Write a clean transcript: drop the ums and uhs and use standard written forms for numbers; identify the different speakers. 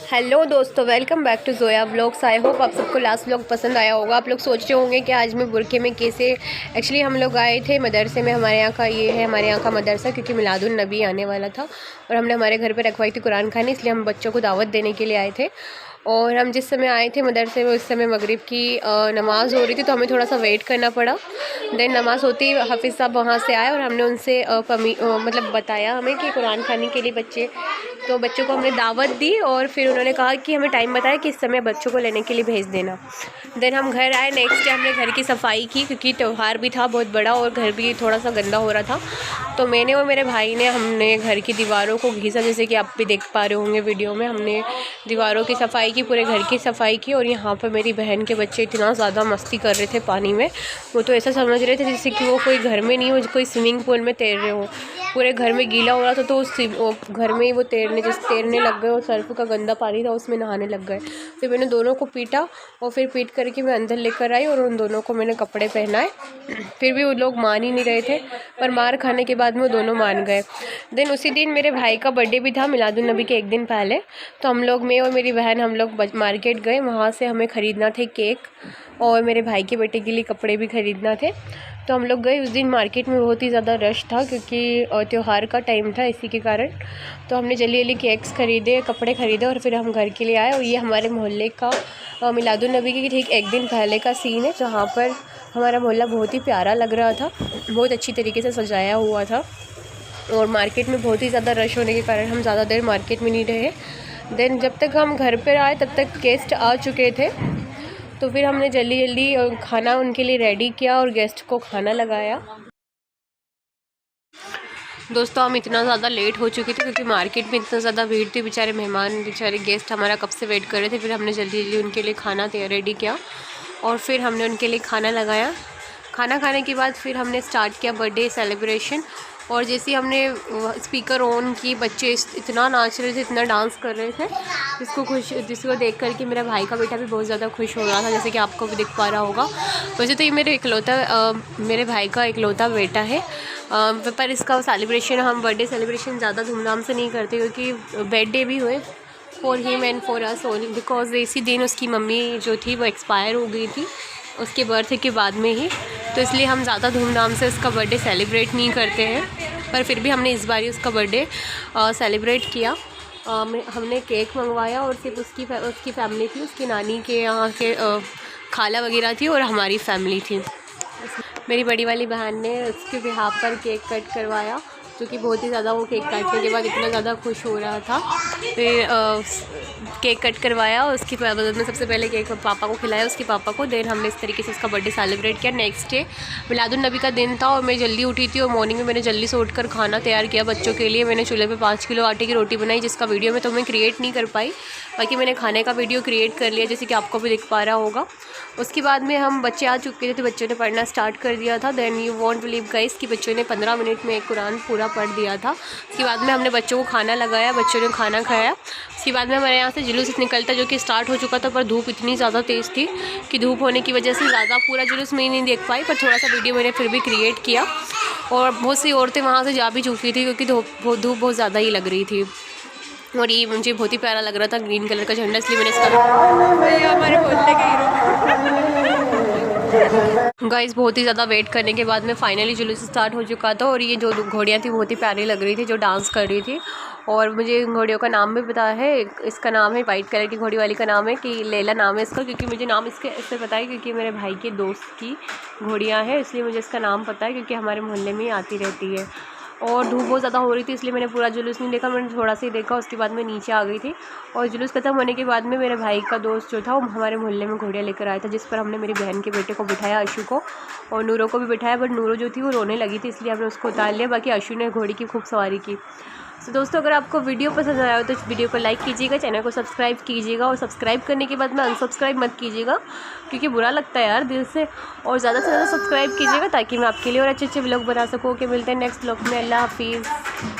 Speaker 1: Hello दोस्तों, welcome back to Zoya vlogs. I hope आप सबको लास्ट व्लॉग पसंद आया होगा। आप लोग सोच रहे होंगे कि आज मैं बुरके में कैसे। एक्चुअली हम लोग आए थे मदरसे में। हमारे यहाँ का ये है हमारे यहाँ का मदरसा, क्योंकि मिलादुन नबी आने वाला था और हमने हमारे घर पे रखवाई थी कुरान खानी, इसलिए हम बच्चों को दावत देने के लिए आए थे। और हम जिस समय आए थे मदरसे में उस समय मगरिब की नमाज़ हो रही थी, तो हमें थोड़ा सा वेट करना पड़ा। देन नमाज़ होती हाफिज़ साहब वहाँ से आए और हमने उनसे मतलब बताया हमें कि कुरान खाने के लिए बच्चों को हमने दावत दी। और फिर उन्होंने कहा कि हमें टाइम बताया कि इस समय बच्चों को लेने के लिए भेज देना। देन हम घर आए। नेक्स्ट डे हमने घर की सफाई की, क्योंकि त्यौहार भी था बहुत बड़ा और घर भी थोड़ा सा गंदा हो रहा था। तो मैंने और मेरे भाई ने हमने घर की दीवारों को घिसा, जैसे कि आप भी देख पा रहे होंगे वीडियो में। हमने दीवारों की सफाई की, पूरे घर की सफाई की। और यहाँ पर मेरी बहन के बच्चे इतना ज़्यादा मस्ती कर रहे थे पानी में। वो तो ऐसा समझ रहे थे जैसे कि वो कोई घर में नहीं हो, कोई स्विमिंग पूल में तैर रहे हो। पूरे घर में गीला हो रहा था, तो उस घर में ही वो तैरने लग गए और सर्फ का गंदा पानी था उसमें नहाने लग गए। फिर मैंने दोनों को पीटा और फिर पीट करके मैं अंदर लेकर आई और उन दोनों को मैंने कपड़े पहनाए। फिर भी वो लोग मान ही नहीं रहे थे, पर मार खाने के बाद में वो दोनों मान गए। देन उसी दिन मेरे भाई का बर्थडे भी था, मिलादुन नबी के एक दिन पहले। तो हम लोग, मैं और मेरी बहन, हम लोग मार्केट गए। वहाँ से हमें ख़रीदना थे केक और मेरे भाई के बेटे के लिए कपड़े भी ख़रीदना थे। तो हम लोग गए। उस दिन मार्केट में बहुत ही ज़्यादा रश था, क्योंकि त्यौहार का टाइम था, इसी के कारण। तो हमने जल्दी जल्दी केक्स ख़रीदे, कपड़े ख़रीदे और फिर हम घर के लिए आए। और ये हमारे मोहल्ले का मिलादुन नबी के ठीक एक दिन पहले का सीन है, जहाँ पर हमारा मोहल्ला बहुत ही प्यारा लग रहा था, बहुत अच्छी तरीके से सजाया हुआ था। और मार्केट में बहुत ही ज़्यादा रश होने के कारण हम ज़्यादा देर मार्केट में नहीं रहे। देन जब तक हम घर पर आए तब तक गेस्ट आ चुके थे। तो फिर हमने जल्दी जल्दी खाना उनके लिए रेडी किया और गेस्ट को खाना लगाया। दोस्तों, हम इतना ज़्यादा लेट हो चुके थे क्योंकि मार्केट में इतना ज़्यादा भीड़ थी। बेचारे मेहमान, बेचारे गेस्ट हमारा कब से वेट कर रहे थे। फिर हमने जल्दी जल्दी उनके लिए खाना रेडी किया और फिर हमने उनके लिए खाना लगाया। खाना खाने के बाद फिर हमने स्टार्ट किया बर्थडे सेलिब्रेशन। और जैसे हमने स्पीकर ऑन की, बच्चे इतना नाच रहे थे, इतना डांस कर रहे थे, जिसको देख करके मेरा भाई का बेटा भी बहुत ज़्यादा खुश हो रहा था, जैसे कि आपको भी दिख पा रहा होगा। वैसे तो ये मेरे भाई का इकलौता बेटा है, पर इसका सेलिब्रेशन, हम बर्थडे सेलिब्रेशन ज़्यादा धूमधाम से नहीं करते, क्योंकि बर्थडे भी हुए for him and for us only, because इसी दिन उसकी मम्मी जो थी वो एक्सपायर हो गई थी उसके बर्थ के बाद में ही। तो इसलिए हम ज़्यादा धूमधाम से उसका बर्थडे सेलिब्रेट नहीं करते हैं, पर फिर भी हमने इस बार ही उसका बर्थडे सेलिब्रेट किया। हमने केक मंगवाया और सिर्फ उसकी फैमिली थी, उसकी नानी के यहाँ के खाला वगैरह थी और हमारी फैमिली थी। मेरी बड़ी वाली बहन ने उसके बिहाफ पर केक कट करवाया, जो कि बहुत ही ज़्यादा, वो केक काटने के बाद इतना ज़्यादा खुश हो रहा था। फिर केक कट करवाया और उसकी बदौलत में सबसे पहले केक पापा को खिलाया, उसके पापा को। देन हमने इस तरीके से उसका बर्थडे सेलिब्रेट किया। नेक्स्ट डे मिलादुन नबी का दिन था और मैं जल्दी उठी थी और मॉर्निंग में मैंने जल्दी से उठकर खाना तैयार किया बच्चों के लिए। मैंने चूल्हे पे 5 किलो आटे की रोटी बनाई, जिसका वीडियो में तो मैं क्रिएट नहीं कर पाई, बाकी मैंने खाने का वीडियो क्रिएट कर लिया, जैसे कि आपको भी दिख पा रहा होगा। उसके बाद में हम बच्चे आ चुके थे, तो बच्चों ने पढ़ना स्टार्ट कर दिया था। Then you won't believe guys कि बच्चों ने 15 मिनट में एक कुरान पूरा पढ़ दिया था। उसके बाद में हमने बच्चों को खाना लगाया, बच्चों ने खाना खाया। उसके बाद में हमारे यहाँ से जुलूस निकलता, जो कि स्टार्ट हो चुका था, पर धूप इतनी ज़्यादा तेज़ थी कि धूप होने की वजह से ज़्यादा पूरा जुलूस मैं नहीं देख पाई, पर थोड़ा सा वीडियो मैंने फिर भी क्रिएट किया। और बहुत सी औरतें वहाँ से जा भी चुकी थी, क्योंकि धूप बहुत ज़्यादा ही लग रही थी। और ये मुझे बहुत ही प्यारा लग रहा था, ग्रीन कलर का झंडा, इसलिए मैंने इसका हमारे मोहल्ले के गाइस, बहुत ही ज़्यादा वेट करने के बाद में फाइनली जुलूस स्टार्ट हो चुका था। और ये जो घोड़ियाँ थी बहुत ही प्यारी लग रही थी, जो डांस कर रही थी। और मुझे घोड़ियों का नाम भी पता है। इसका नाम है, वाइट कलर की घोड़ी वाली का नाम है कि लैला नाम है इसका, क्योंकि मुझे नाम इससे पता है क्योंकि मेरे भाई के दोस्त की घोड़ियाँ हैं, इसलिए मुझे इसका नाम पता है, क्योंकि हमारे मोहल्ले में ही आती रहती है। और धूप बहुत ज़्यादा हो रही थी, इसलिए मैंने पूरा जुलूस नहीं देखा, मैंने थोड़ा सा ही देखा। उसके बाद मैं नीचे आ गई थी और जुलूस खत्म होने के बाद में मेरे भाई का दोस्त जो था वो हमारे मोहल्ले में घोड़ियाँ लेकर आया था, जिस पर हमने मेरी बहन के बेटे को बिठाया, अशु को, और नूरों को भी बिठाया। बट नूरों जो थी वो रोने लगी थी, इसलिए हमने उसको उतार लिया, बाकी अशु ने घोड़ी की खूब सवारी की। तो दोस्तों, अगर आपको वीडियो पसंद आया हो तो इस वीडियो को लाइक कीजिएगा, चैनल को सब्सक्राइब कीजिएगा, और सब्सक्राइब करने के बाद में अनसब्सक्राइब मत कीजिएगा, क्योंकि बुरा लगता है यार दिल से। और ज़्यादा से ज़्यादा सब्सक्राइब कीजिएगा, ताकि मैं आपके लिए और अच्छे अच्छे व्लॉग बना सकूँ। कि मिलते हैं नेक्स्ट व्लॉग में। अल्लाह हाफिज़।